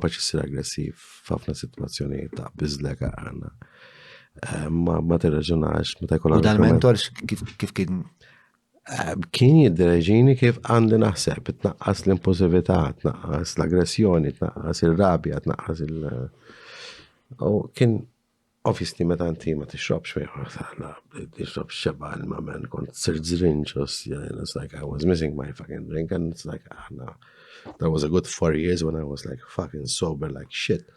kapaċi ssir aggressiv f'ħafna sitwazzjonijiet ta' biżlek għandna. Ma tirraġunax, meta jkollha. U dal-mentor kif kien? Kien jiddereġini kif għandi naħseb, tnaqqas l-impulsività, tnaqqas l-aggressjoni, tnaqqas il-rabja, tnaqqas kien, obviously, meta inti ma tixrobx tixrob xeba l-mamen, kont sirt zrinġos, it's like I was missing my fucking drink, and it's like, that was a good 4 years when I was like fucking sober like shit.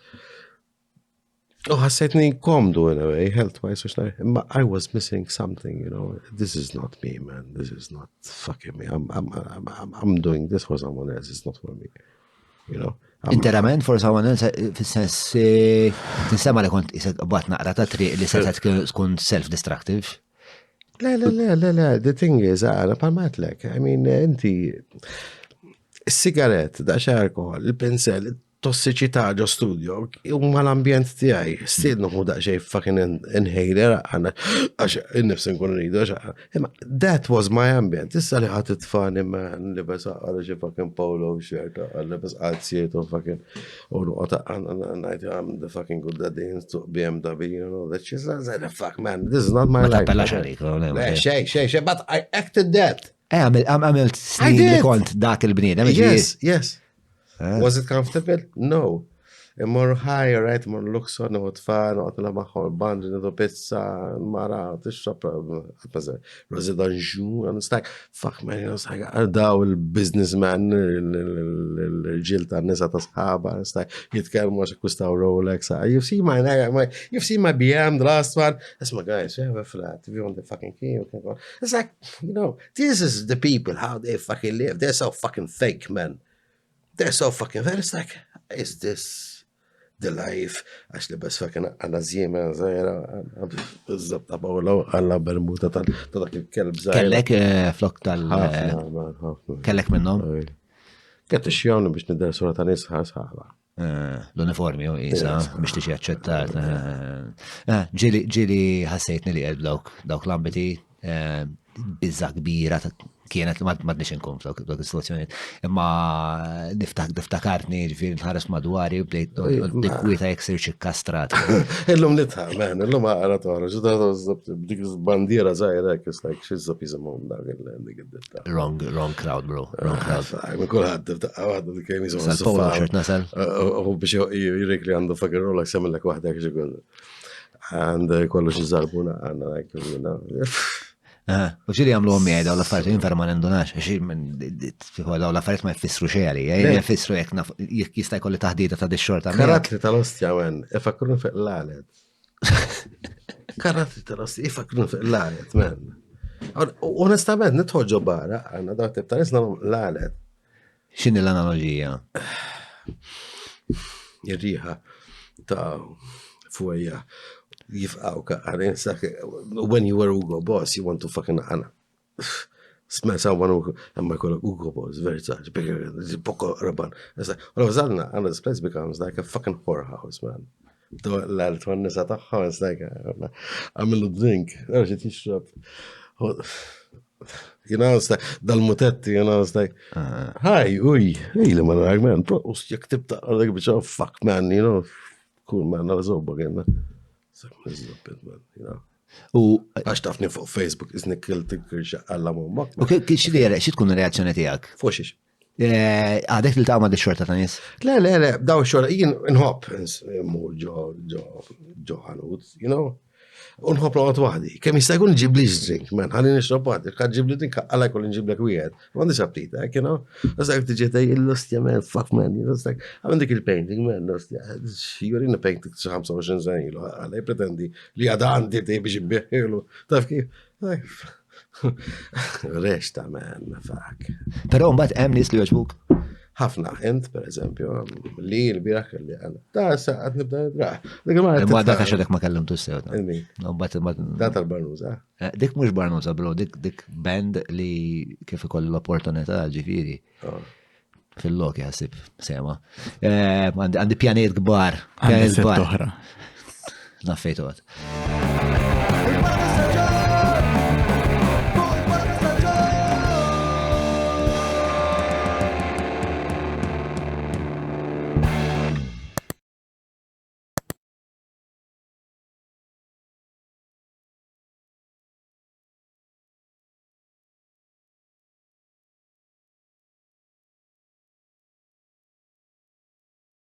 Ħassejtni komdu in a way, health-wise, I was missing something, you know. This is not me, man. This is not fucking me. I'm doing this for someone else. It's not for me, you know. Interament for someone else, fil-sens, tinsema li kont isek bat naqra ta' triq li setat tkun self-destructive? La, the thing is, għana palmatlek, I mean, inti, il-sigaret, da alkohol, il-pinsel, tossiċità ġo studio, ma l-ambjent tijaj, stidnu mu daċċej fucking inhaler, għanna, għax, innifs nkun rridu, that was my ambient. Issa li ħat it-fani man, li bes għarra xie fucking polo shirt, li bes għadziet u fucking, u nuqota għannajt, I'm the fucking good that they to BMW, you know, that she's like, fuck man, this is not my life. Xej, but I acted that. Għamilt snin li kont dak il-bniedem. Yes. Was it comfortable? No. More high, right? More luxon, u tfan, u għatla maħħol, bandi, nidu pizza, mara, tixrab, rosidanġu, and it's like, fuck man, you know, it's like, għardaw il-businessman, il-ġil ta' nisa ta' sħaba, it's like, jitkelmu għax kustaw Rolex, you've seen my BM, the last one, that's my guys, you have a flat, if you want the fucking key, you can go. It's like, you know, this is the people, how they fucking live, they're so fucking fake, man. They're so fucking fair. It's like, is this the life? Għax li bes fucking għanna zjema zaħira, bizzab ta' bawlaw għalla bermuta ta' dak il-kelb zaħira. Kellek flok kellek minnom? Kett xjoni biex nidder sura ta' nisħa sħaba. L-uniformi u jisa, biex tiġi għacċettat. Ġili ħassejtni li għed dawk l-ambiti bizza kbira kienet madnix inkun f'dawk il-situazzjoni. Imma niftakartni ġifieri nħares madwari u bdejt dik-kwieta jeksir xi kastrat. Illum nitħa, man, illum għara toħra, dik bandiera żgħira hekk is like x'iżob jisimhom dak il-ditta. Wrong crowd, bro. Wrong crowd. Minn kulħadd tiftaqa waħda dik kemm jisimhom. Sal-polo xirt nasal. U biex jirik li għandu fucking Rolex jagħmellek waħda hekk xi kull. And kollu xi żarbuna għandna like, you know. U xili għamlu għommi għajda u l-affariet jinfer ma nendunax, daw l-affariet ma jfissru xeħli, jfissru jek jista jkolli taħdita ta' di-xorta. Karatli tal-ostja għen, ifakrun fiq l-għalet. Karatli tal-ostja, ifakrun fiq l-għalet, men. Onestament, nitħoġġo barra, għanna daw tibta nisna l-għalet. Xini l-analogija? Jirriħa ta' fuqja. Jifqaw kaqarin, when you were Hugo Boss, you want to fucking Anna. Smell someone who, I call it Hugo Boss, very such, bigger, poco raban. It's like, all of a sudden, Anna, this place becomes like a fucking whorehouse, man. It's like, I'm in a drink, you know, it's like, dal-mutetti, you know, it's like, hi, uj, hey, man, bro, jek tibta, like, fuck, man, you know, cool, man, għal zobba għenna. Għax tafni fuq Facebook, isni kill-tikkir xaqqalla mummak. U xie tkun reazzjoni tijak? Fuxiex. Għadek li taqma di xorta ta' nis? Le, daw xorta, jien nħob, mur ġo ħanut, you know? Unħob l-għot wahdi. Kem jistajkun nġib li drink, man, ħalli nixrob wahdi. Ħad ġib li drink, għalla jkoll nġib li kwiet. Għandi sabtita, you know? Għazak tiġeta il-lostja, man, fuck, man, you know? Għandik il-painting, man, lostja. Jurin painting 25 sani, għalla jipretendi li għada għandi ti biex jibbiħilu. Taf kif? Rexta, man, fuck. Pero mbagħad hemm nies li jogħġbuk? ħafna, int, per eżempju, li l-biraħ li għana. Da, saqqat nibda nidraħ. Imma dak għaxedek ma kellim tussew. Da tal-Barnuza. Dik mux Barnuza, bro, dik band li kif ikolli l-opportunità ġifiri. Fil-loki ħassib, sema. Għandi pjaniet gbar. Pjaniet gbar. Naffejtu għad.